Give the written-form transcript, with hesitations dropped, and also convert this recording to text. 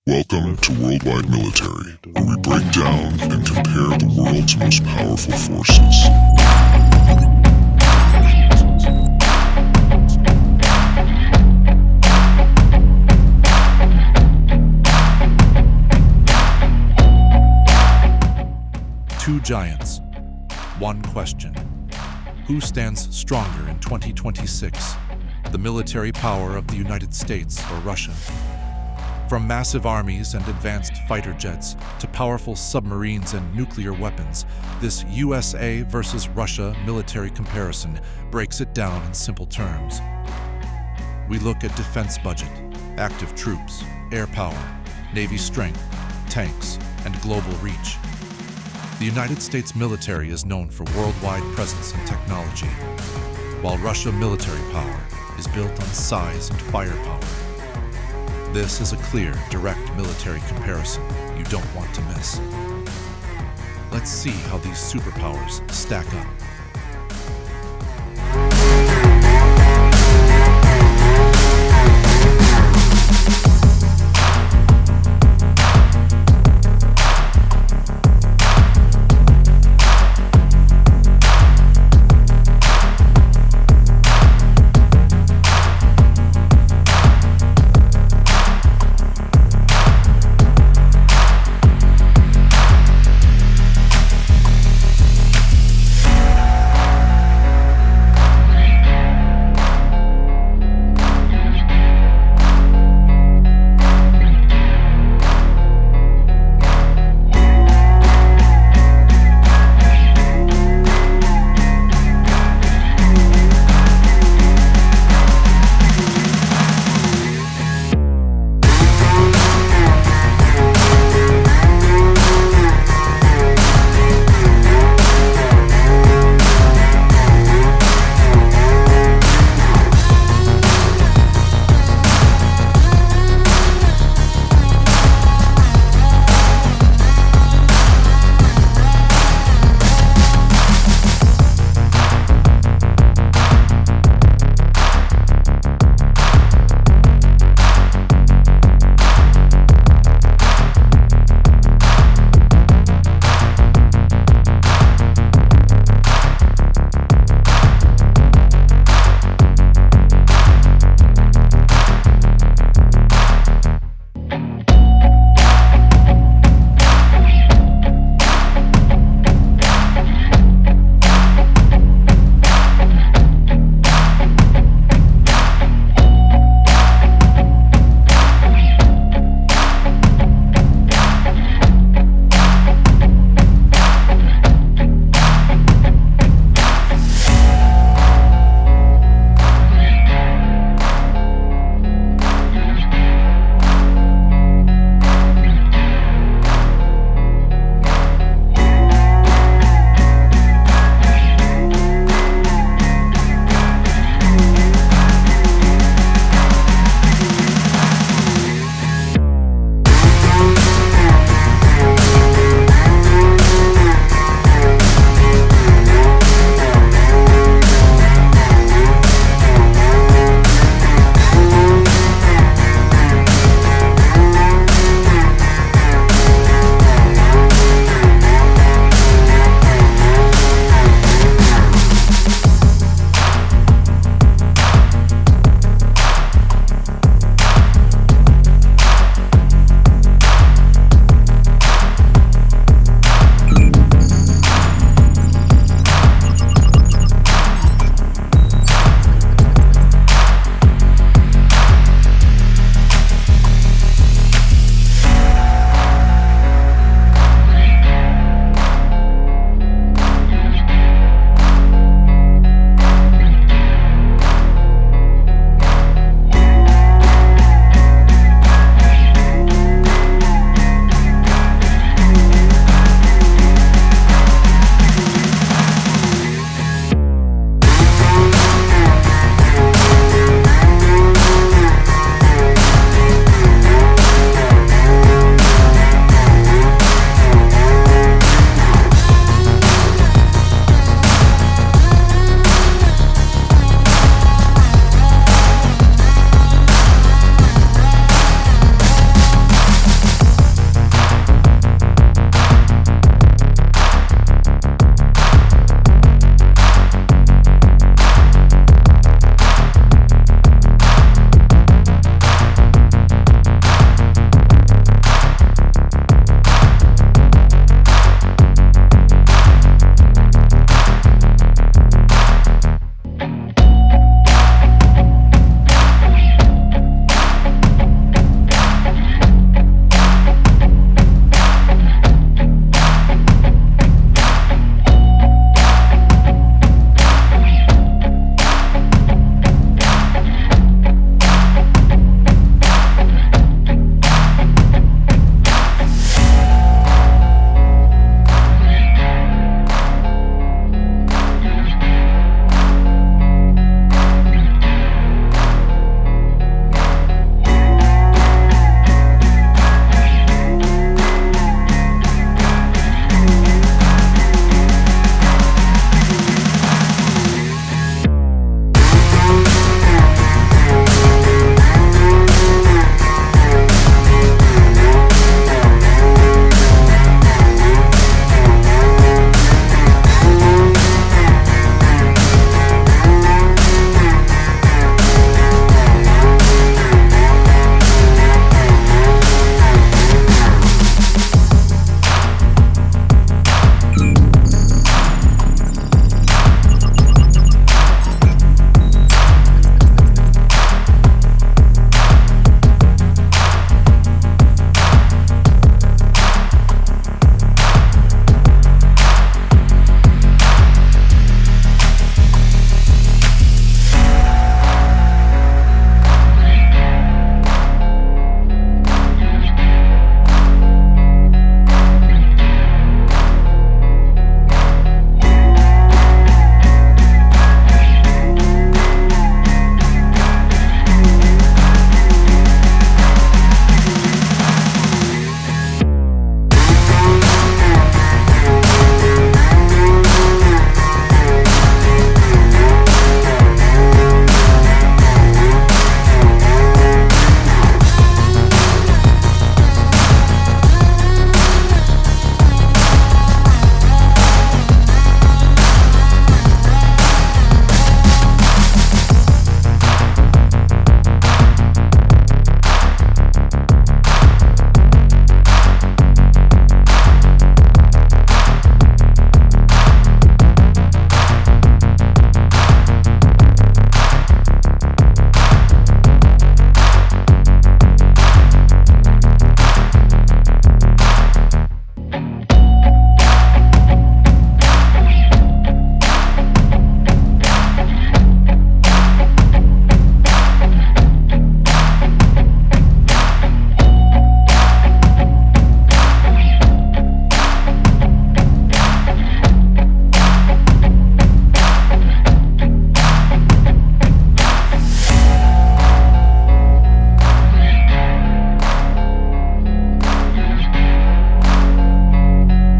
Welcome to Worldwide Military, where we break down and compare the world's most powerful forces. Two giants, one question. Who stands stronger in 2026? The military power of the United States or Russia? From massive armies and advanced fighter jets to powerful submarines and nuclear weapons, this USA versus Russia military comparison breaks it down in simple terms. We look at defense budget, active troops, air power, Navy strength, tanks, and global reach. The United States military is known for worldwide presence and technology, while Russia military power is built on size and firepower. This is a clear, direct military comparison you don't want to miss. Let's see how these superpowers stack up.